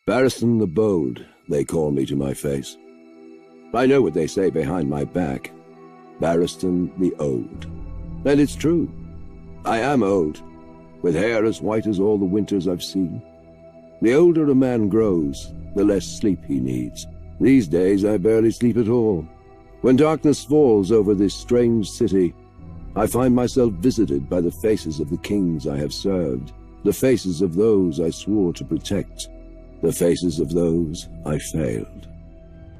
Barristan the Bold, they call me to my face. I know what they say behind my back. Barristan the Old. And it's true. I am old, with hair as white as all the winters I've seen. The older a man grows, the less sleep he needs. These days I barely sleep at all. When darkness falls over this strange city, I find myself visited by the faces of the kings I have served, the faces of those I swore to protect, the faces of those I failed.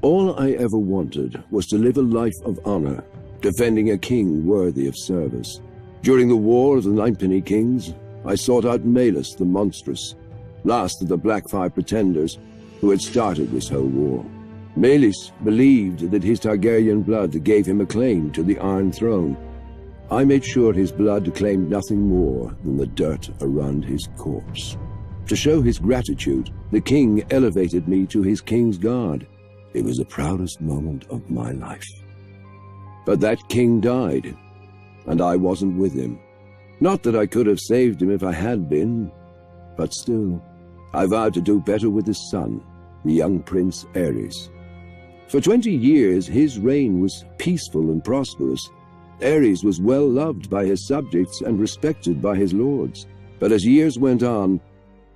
All I ever wanted was to live a life of honor, defending a king worthy of service. During the War of the Ninepenny Kings, I sought out Malus the Monstrous, last of the Blackfire pretenders who had started this whole war. Malus believed that his Targaryen blood gave him a claim to the Iron Throne. I made sure his blood claimed nothing more than the dirt around his corpse. To show his gratitude, the king elevated me to his king's guard. It was the proudest moment of my life. But that king died, and I wasn't with him. Not that I could have saved him if I had been, but still, I vowed to do better with his son, the young Prince Aerys. For 20 years, his reign was peaceful and prosperous. Aerys was well loved by his subjects and respected by his lords. But as years went on,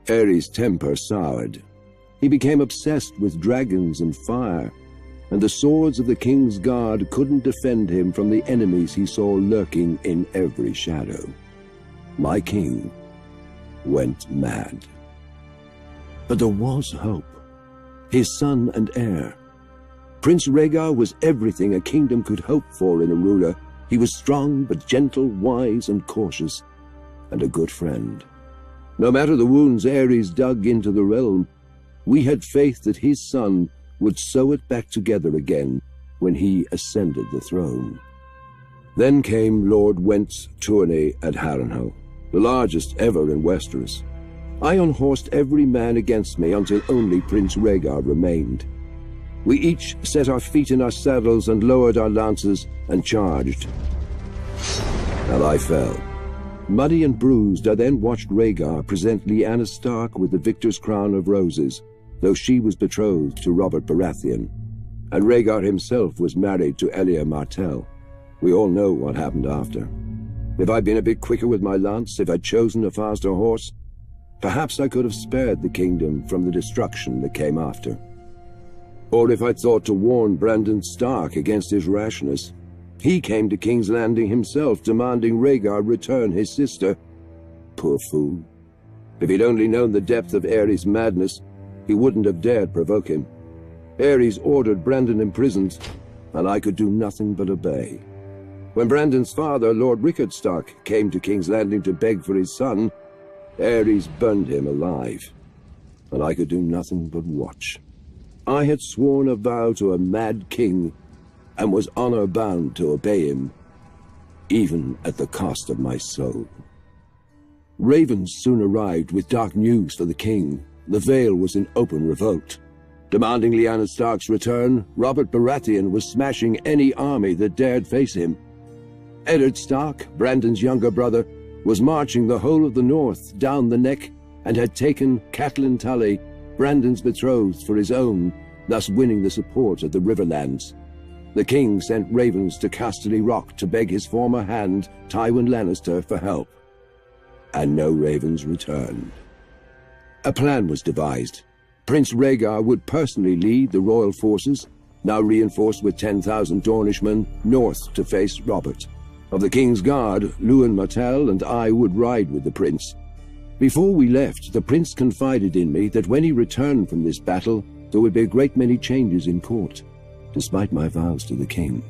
Aerys' temper soured. He became obsessed with dragons and fire, and the swords of the king's guard couldn't defend him from the enemies he saw lurking in every shadow. My king went mad. But there was hope. His son and heir. Prince Rhaegar was everything a kingdom could hope for in a ruler. He was strong but gentle, wise and cautious, and a good friend. No matter the wounds Aerys dug into the realm, we had faith that his son would sew it back together again when he ascended the throne. Then came Lord Went's tourney at Harrenhal, the largest ever in Westeros. I unhorsed every man against me until only Prince Rhaegar remained. We each set our feet in our saddles and lowered our lances and charged. And I fell. Muddy and bruised, I then watched Rhaegar present Lyanna Stark with the victor's crown of roses, though she was betrothed to Robert Baratheon, and Rhaegar himself was married to Elia Martell. We all know what happened after. If I'd been a bit quicker with my lance, if I'd chosen a faster horse, perhaps I could have spared the kingdom from the destruction that came after. Or if I'd thought to warn Brandon Stark against his rashness. He came to King's Landing himself, demanding Rhaegar return his sister. Poor fool. If he'd only known the depth of Aerys' madness, he wouldn't have dared provoke him. Aerys ordered Brandon imprisoned, and I could do nothing but obey. When Brandon's father, Lord Rickard Stark, came to King's Landing to beg for his son, Aerys burned him alive, and I could do nothing but watch. I had sworn a vow to a mad king, and was honor-bound to obey him, even at the cost of my soul. Ravens soon arrived with dark news for the king. The Vale was in open revolt. Demanding Lyanna Stark's return, Robert Baratheon was smashing any army that dared face him. Eddard Stark, Brandon's younger brother, was marching the whole of the north down the neck and had taken Catelyn Tully, Brandon's betrothed, for his own, thus winning the support of the Riverlands. The king sent ravens to Casterly Rock to beg his former hand, Tywin Lannister, for help. And no ravens returned. A plan was devised. Prince Rhaegar would personally lead the royal forces, now reinforced with 10,000 Dornishmen, north to face Robert. Of the king's guard, Lewin Martell and I would ride with the prince. Before we left, the prince confided in me that when he returned from this battle, there would be a great many changes in court. Despite my vows to the king,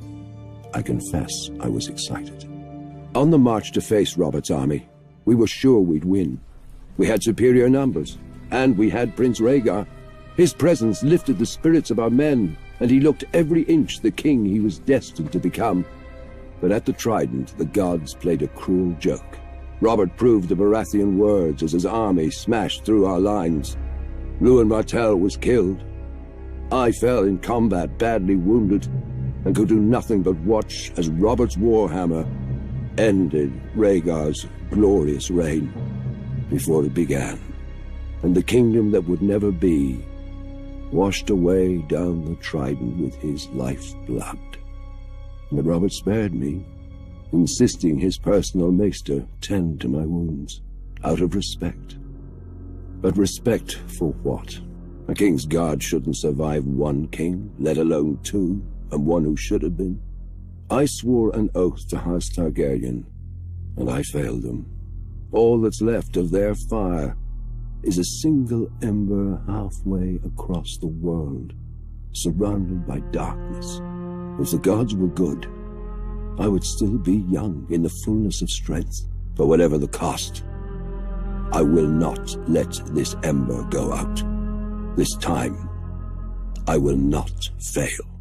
I confess I was excited. On the march to face Robert's army, we were sure we'd win. We had superior numbers, and we had Prince Rhaegar. His presence lifted the spirits of our men, and he looked every inch the king he was destined to become. But at the Trident, the gods played a cruel joke. Robert proved the Baratheon words as his army smashed through our lines. Lewin Martell was killed. I fell in combat, badly wounded, and could do nothing but watch as Robert's warhammer ended Rhaegar's glorious reign before it began. and the kingdom that would never be washed away down the trident with his life's blood. But Robert spared me, insisting his personal maester tend to my wounds, out of respect. But respect for what? A king's guard shouldn't survive one king, let alone two, and one who should have been. I swore an oath to House Targaryen, and I failed them. All that's left of their fire is a single ember halfway across the world, surrounded by darkness. If the gods were good, I would still be young in the fullness of strength. But whatever the cost, I will not let this ember go out. This time, I will not fail.